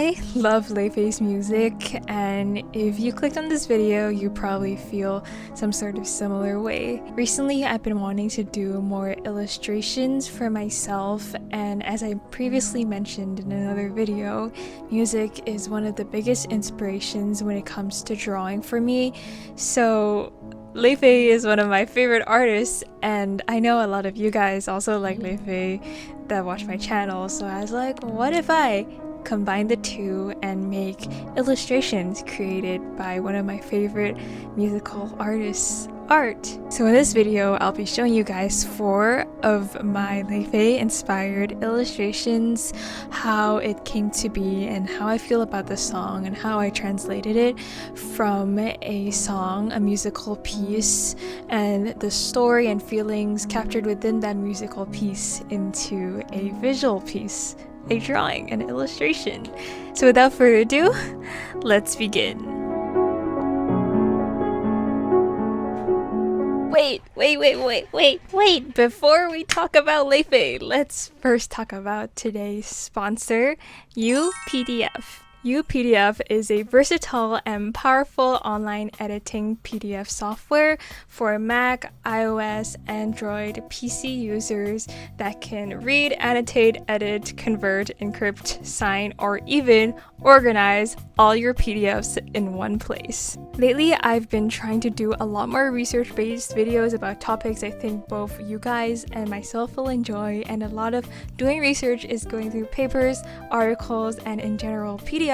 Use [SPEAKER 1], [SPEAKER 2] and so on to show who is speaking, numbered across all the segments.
[SPEAKER 1] I love Laufey's music, and if you clicked on this video, you probably feel some sort of similar way. Recently, I've been wanting to do more illustrations for myself, and as I previously mentioned in another video, music is one of the biggest inspirations when it comes to drawing for me. So Laufey is one of my favorite artists, and I know a lot of you guys also like Laufey that watch my channel, so I was like, what if I combine the two and make illustrations created by one of my favorite musical artists' art. So in this video, I'll be showing you guys 4 of my Laufey inspired illustrations, how it came to be and how I feel about the song and how I translated it from a song, a musical piece, and the story and feelings captured within that musical piece into a visual piece, a drawing, an illustration. So without further ado, let's begin. Wait. Before we talk about Laufey, let's first talk about today's sponsor, UPDF. UPDF is a versatile and powerful online editing PDF software for Mac, iOS, Android, PC users that can read, annotate, edit, convert, encrypt, sign, or even organize all your PDFs in one place. Lately, I've been trying to do a lot more research-based videos about topics I think both you guys and myself will enjoy, and a lot of doing research is going through papers, articles, and in general PDFs,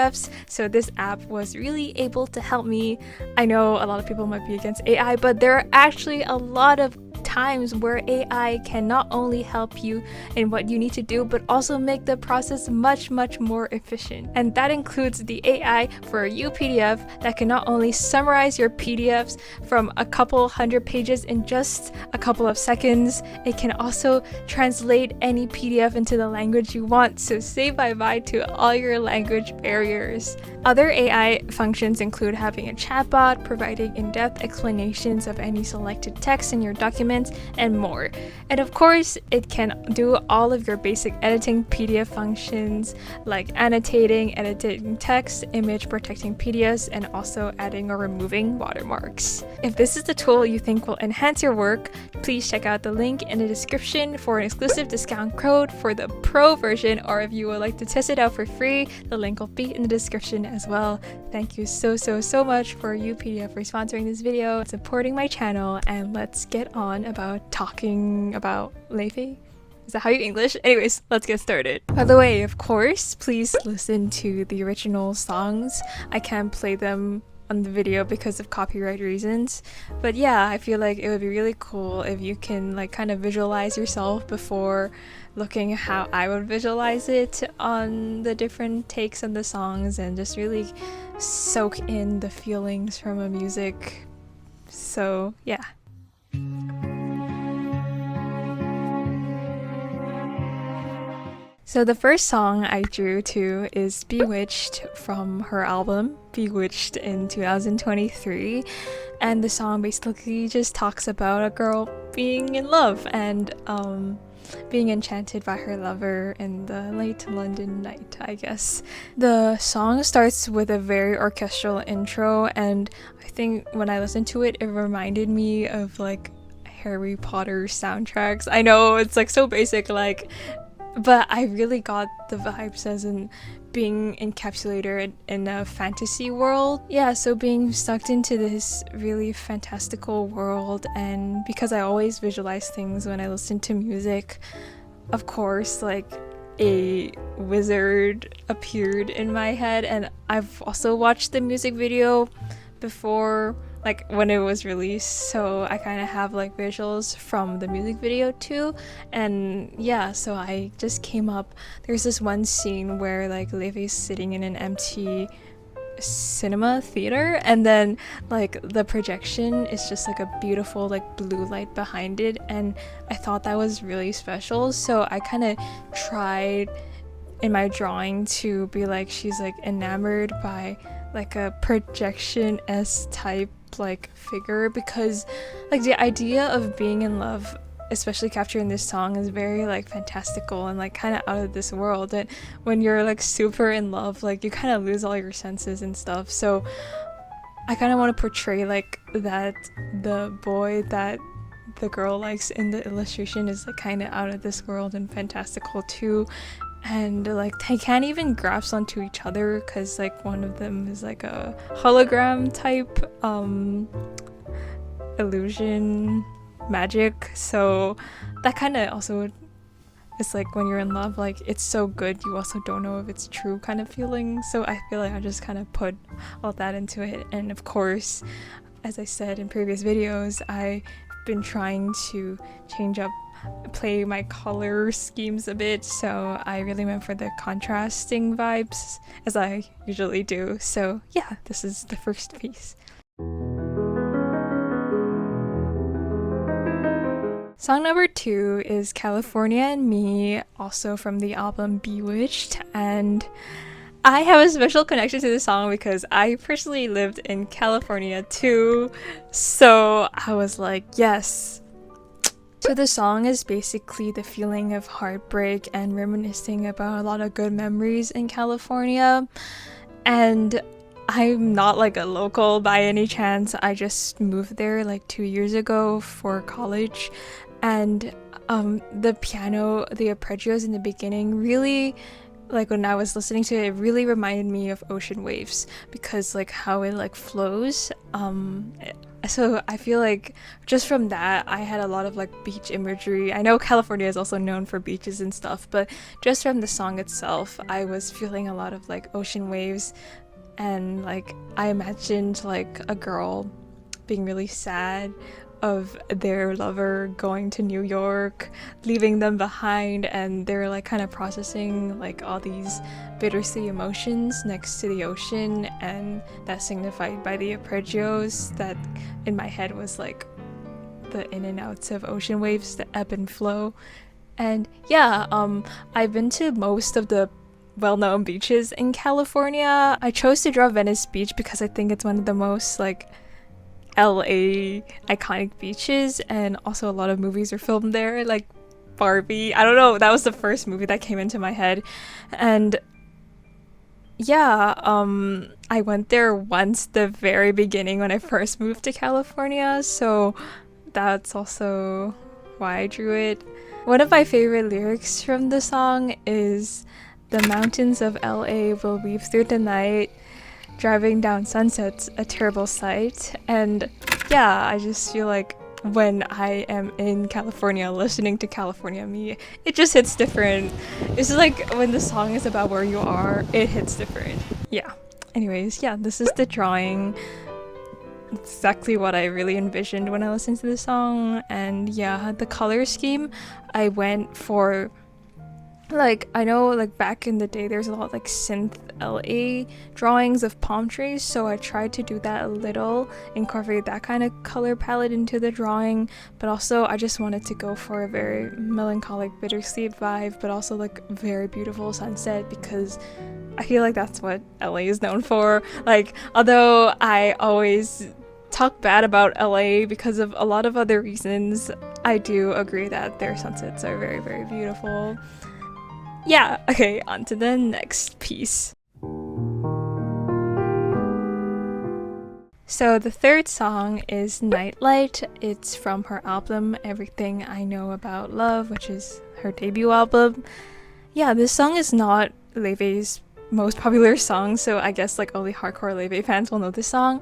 [SPEAKER 1] so this app was really able to help me. I know a lot of people might be against AI, but there are actually a lot of times where AI can not only help you in what you need to do, but also make the process much more efficient. And that includes the AI for UPDF that can not only summarize your PDFs from a couple hundred pages in just a couple of seconds, it can also translate any PDF into the language you want, so say bye-bye to all your language barriers. Other AI functions include having a chatbot, providing in-depth explanations of any selected text in your documents, and more. And of course, it can do all of your basic editing PDF functions like annotating, editing text, image protecting PDFs, and also adding or removing watermarks. If this is the tool you think will enhance your work, please check out the link in the description for an exclusive discount code for the Pro version, or if you would like to test it out for free, the link will be in the description as well. Thank you so much for UPDF for sponsoring this video, supporting my channel, and let's get on about talking about Laufey. Is that how you English? Anyways, let's get started. By the way, of course, please listen to the original songs. I can't play them on the video because of copyright reasons, but yeah, I feel like it would be really cool if you can like kind of visualize yourself before looking at how I would visualize it on the different takes on the songs, and just really soak in the feelings from the music. So yeah. So the first song I drew to is Bewitched from her album Bewitched in 2023, and the song basically just talks about a girl being in love and being enchanted by her lover in the late London night, I guess. The song starts with a very orchestral intro, and I think when I listened to it, it reminded me of like Harry Potter soundtracks. I know it's like so basic, like, but I really got the vibes as in being encapsulated in a fantasy world. Yeah, so being sucked into this really fantastical world, and because I always visualize things when I listen to music, of course, like a wizard appeared in my head, and I've also watched the music video before, like when it was released, so I kind of have like visuals from the music video too. And yeah, so I just came up, there's this one scene where like Laufey's sitting in an empty cinema theater, and then like the projection is just like a beautiful like blue light behind it, and I thought that was really special, so I kind of tried in my drawing to be like she's like enamored by like a projection-esque type like figure, because like the idea of being in love especially captured in this song is very like fantastical and like kind of out of this world. And when you're like super in love, like you kind of lose all your senses and stuff. So I kind of want to portray like that the boy that the girl likes in the illustration is like kind of out of this world and fantastical too. And like they can't even grasp onto each other because like one of them is like a hologram type illusion magic. So that kind of also is like when you're in love, like it's so good you also don't know if it's true kind of feeling. So I feel like I just kind of put all that into it. And of course, as I said in previous videos, I've been trying to play my color schemes a bit, so I really went for the contrasting vibes as I usually do. So yeah, this is the first piece. Song number 2 is California and Me, also from the album Bewitched, and I have a special connection to this song because I personally lived in California too, so I was like, yes. So the song is basically the feeling of heartbreak and reminiscing about a lot of good memories in California. And I'm not like a local by any chance. I just moved there like 2 years ago for college, and the piano, the arpeggios in the beginning really, like when I was listening to it, it really reminded me of ocean waves because like how it like flows. So I feel like just from that I had a lot of like beach imagery. I know California is also known for beaches and stuff, but just from the song itself I was feeling a lot of like ocean waves, and like I imagined like a girl being really sad of their lover going to New York, leaving them behind, and they're like kind of processing like all these bittersweet emotions next to the ocean, and that's signified by the arpeggios that in my head was like the in and outs of ocean waves, the ebb and flow. And yeah, I've been to most of the well-known beaches in California. I chose to draw Venice Beach because I think it's one of the most like LA iconic beaches, and also a lot of movies are filmed there, like Barbie. I don't know, that was the first movie that came into my head. And yeah, I went there once the very beginning when I first moved to California, so that's also why I drew it. One of my favorite lyrics from the song is, "The mountains of LA will weave through the night, driving down sunsets, a terrible sight." And yeah, I just feel like when I am in California listening to California Me, it just hits different. It's like when the song is about where you are, it hits different. Yeah. Anyways, yeah, this is the drawing. It's exactly what I really envisioned when I listened to the song. And yeah, the color scheme, I went for, like, I know like back in the day there's a lot of like synth LA drawings of palm trees, so I tried to do that a little, incorporate that kind of color palette into the drawing, but also I just wanted to go for a very melancholic bittersweet vibe, but also like very beautiful sunset, because I feel like that's what LA is known for. Like, although I always talk bad about LA because of a lot of other reasons, I do agree that their sunsets are very, very beautiful. Yeah, okay, on to the next piece. So the third song is Nightlight. It's from her album Everything I Know About Love, which is her debut album. Yeah, this song is not Laufey's most popular song, so I guess like only hardcore Laufey fans will know this song.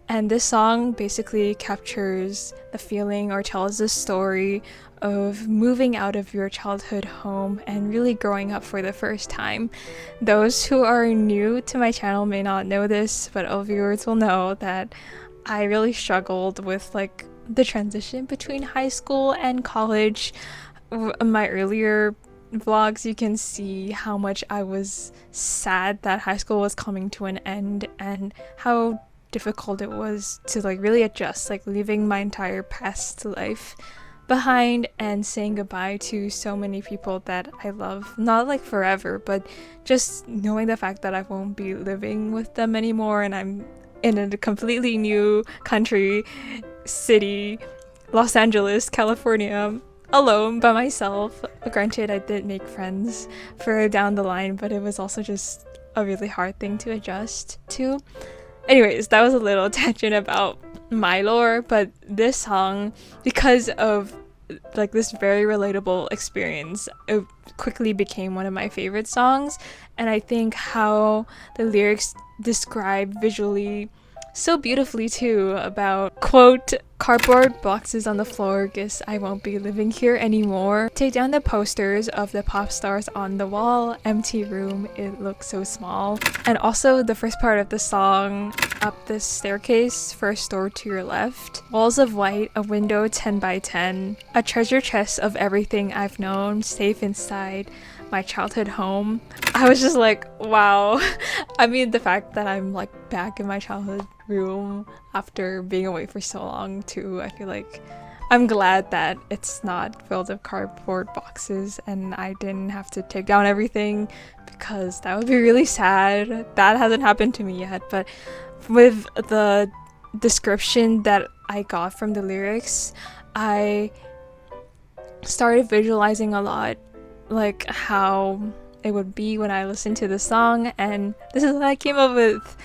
[SPEAKER 1] And this song basically captures the feeling or tells the story of moving out of your childhood home and really growing up for the first time. Those who are new to my channel may not know this, but all viewers will know that I really struggled with like the transition between high school and college. In my earlier vlogs, you can see how much I was sad that high school was coming to an end and how difficult it was to like really adjust, like leaving my entire past life behind and saying goodbye to so many people that I love, not like forever, but just knowing the fact that I won't be living with them anymore, and I'm in a completely new country, city, Los Angeles, California. alone by myself. Granted, I did make friends further down the line, but it was also just a really hard thing to adjust to. Anyways, that was a little tangent about my lore, but this song, because of like this very relatable experience, it quickly became one of my favorite songs. And I think how the lyrics describe visually so beautifully too about, quote, cardboard boxes on the floor, guess I won't be living here anymore. Take down the posters of the pop stars on the wall, empty room, it looks so small. And also the first part of the song, up this staircase, first door to your left, walls of white, a window 10 by 10, a treasure chest of everything I've known, safe inside my childhood home. I was just like, wow. I mean, the fact that I'm like back in my childhood room after being away for so long too, I feel like I'm glad that it's not filled with cardboard boxes and I didn't have to take down everything, because that would be really sad. That hasn't happened to me yet, but with the description that I got from the lyrics, I started visualizing a lot like how it would be when I listened to the song, and this is what I came up with.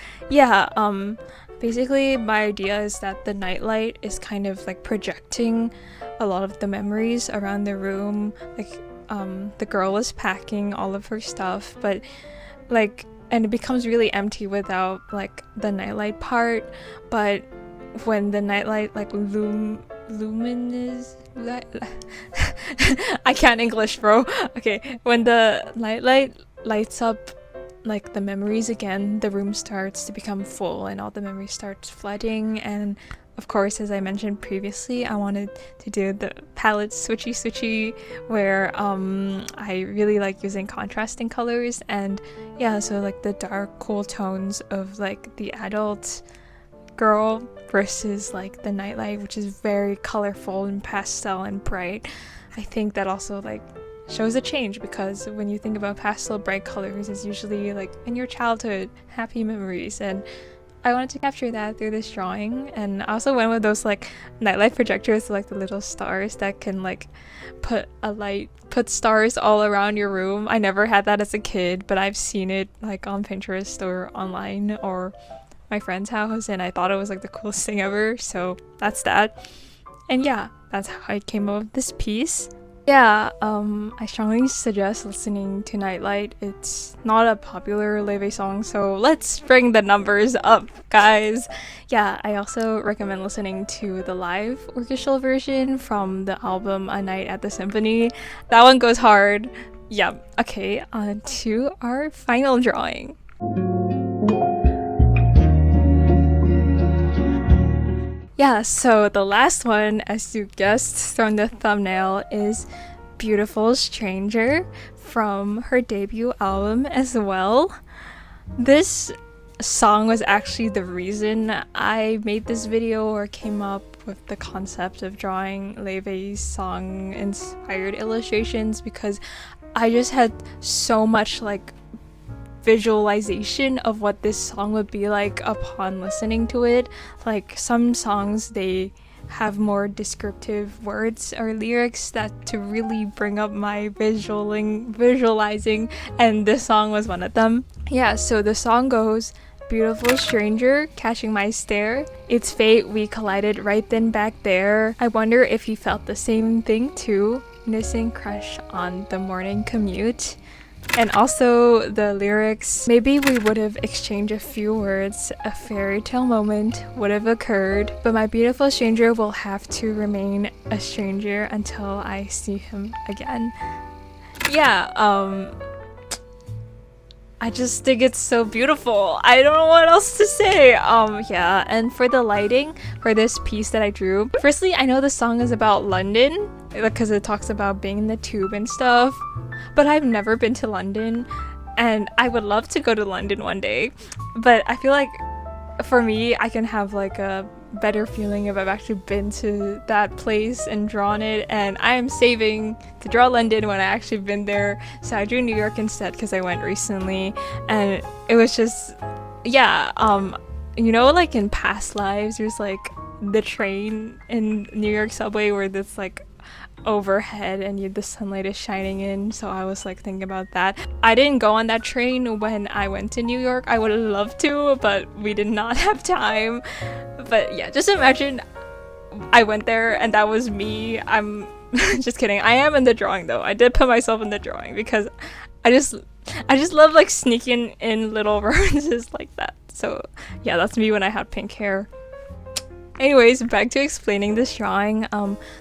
[SPEAKER 1] Basically my idea is that the nightlight is kind of like projecting a lot of the memories around the room. Like the girl was packing all of her stuff, but like, and it becomes really empty without like the nightlight part. But when the nightlight like luminous I can't English, bro. Okay, when the nightlight lights up like the memories again, the room starts to become full and all the memories starts flooding. And of course, as I mentioned previously, I wanted to do the palette switchy where I really like using contrasting colors. And yeah, so like the dark cool tones of like the adult girl versus like the nightlight, which is very colorful and pastel and bright. I think that also like shows a change, because when you think about pastel bright colors, it's usually like in your childhood happy memories, and I wanted to capture that through this drawing. And I also went with those like nightlight projectors, like the little stars that can like put stars all around your room. I never had that as a kid, but I've seen it like on Pinterest or online or my friend's house, and I thought it was like the coolest thing ever. So that's that. And yeah, that's how I came up with this piece. Yeah, I strongly suggest listening to Nightlight. It's not a popular Laufey song, so let's bring the numbers up, guys. Yeah, I also recommend listening to the live orchestral version from the album A Night at the Symphony. That one goes hard. Yeah, okay, on to our final drawing. Yeah, so the last one, as you guessed from the thumbnail, is Beautiful Stranger from her debut album as well. This song was actually the reason I made this video or came up with the concept of drawing Laufey's song inspired illustrations, because I just had so much like visualization of what this song would be like upon listening to it. Like some songs, they have more descriptive words or lyrics that to really bring up my visualizing, and this song was one of them. Yeah, so the song goes, beautiful stranger catching my stare, it's fate we collided right then back there, I wonder if you felt the same thing too, missing crush on the morning commute. And also the lyrics, maybe we would have exchanged a few words, a fairy tale moment would have occurred, but my beautiful stranger will have to remain a stranger until I see him again. Yeah, I just think it's so beautiful. I don't know what else to say. Yeah, and for the lighting for this piece that I drew, firstly, I know the song is about London because it talks about being in the tube and stuff, but I've never been to London and I would love to go to London one day. But I feel like for me, I can have like a better feeling if I've actually been to that place and drawn it, and I am saving to draw London when I actually been there. So I drew New York instead because I went recently, and it was just, yeah, you know, like in past lives there's like the train in New York subway where there's like overhead and the sunlight is shining in, so I was like thinking about that. I didn't go on that train when I went to New York. I would have loved to, but we did not have time. But yeah, just imagine I went there and that was me. I'm just kidding. I am in the drawing though. I did put myself in the drawing because I just love like sneaking in little references like that. So yeah, that's me when I had pink hair. Anyways, back to explaining this drawing.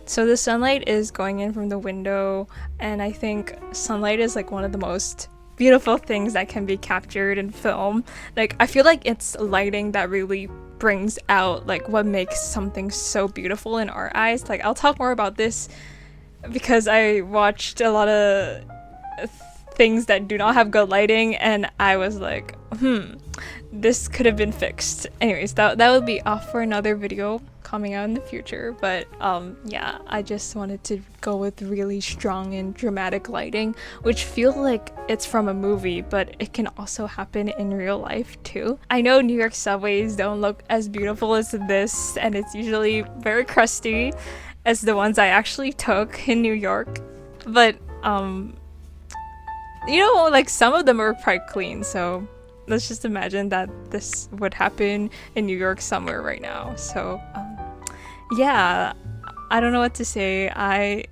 [SPEAKER 1] So the sunlight is going in from the window, and I think sunlight is like one of the most beautiful things that can be captured in film. Like, I feel like it's lighting that really brings out like what makes something so beautiful in our eyes. Like, I'll talk more about this because I watched a lot of things that do not have good lighting, and I was like, this could have been fixed. Anyways, that would be off for another video coming out in the future. But yeah, I just wanted to go with really strong and dramatic lighting, which feels like it's from a movie, but it can also happen in real life too. I know New York subways don't look as beautiful as this, and it's usually very crusty as the ones I actually took in New York, but you know, like some of them are quite clean, so let's just imagine that this would happen in New York somewhere right now. So yeah, I don't know what to say. I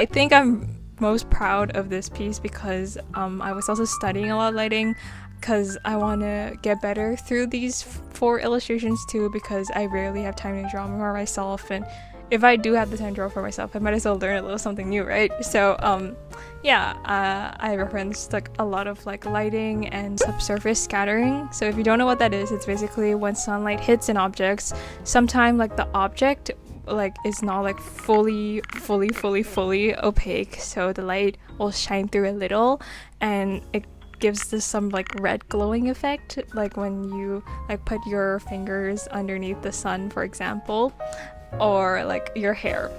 [SPEAKER 1] think I'm most proud of this piece because I was also studying a lot of lighting because I want to get better through these 4 illustrations too, because I rarely have time to draw for myself, and if I do have the time to draw for myself, I might as well learn a little something new, right? So yeah, I referenced like a lot of like lighting and subsurface scattering. So if you don't know what that is, it's basically when sunlight hits an object, sometimes like the object like is not like fully opaque, so the light will shine through a little and it gives this some like red glowing effect, like when you like put your fingers underneath the sun, for example, or like your hair,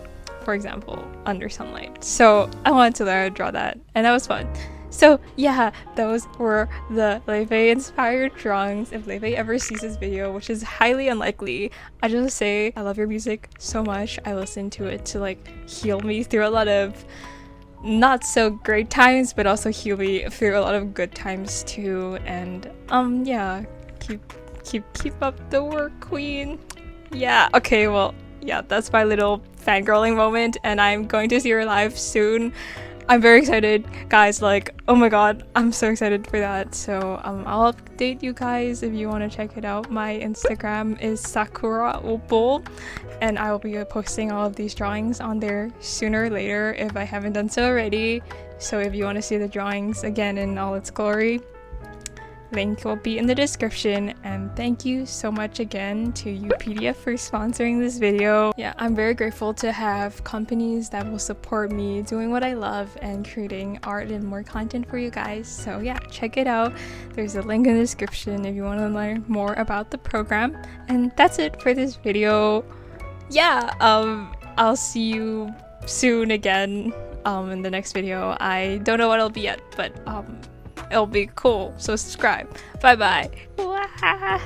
[SPEAKER 1] for example, under sunlight. So I wanted to learn how to draw that, and that was fun. So yeah, those were the Laufey inspired drawings. If Laufey ever sees this video, which is highly unlikely, I just say I love your music so much. I listen to it to like heal me through a lot of not so great times, but also heal me through a lot of good times too. And yeah, keep up the work, queen. Yeah, okay, well, yeah, that's my little fangirling moment, and I'm going to see her live soon. I'm very excited, guys. Like, oh my god, I'm so excited for that. So I'll update you guys if you want to check it out. My Instagram is sakuraopal, and I will be posting all of these drawings on there sooner or later if I haven't done so already. So if you want to see the drawings again in all its glory, link will be in the description. And thank you so much again to UPDF for sponsoring this video. Yeah, I'm very grateful to have companies that will support me doing what I love and creating art and more content for you guys. So yeah, check it out. There's a link in the description if you want to learn more about the program. And that's it for this video. Yeah, I'll see you soon again in the next video. I don't know what it'll be yet, but it'll be cool, so subscribe. Bye bye.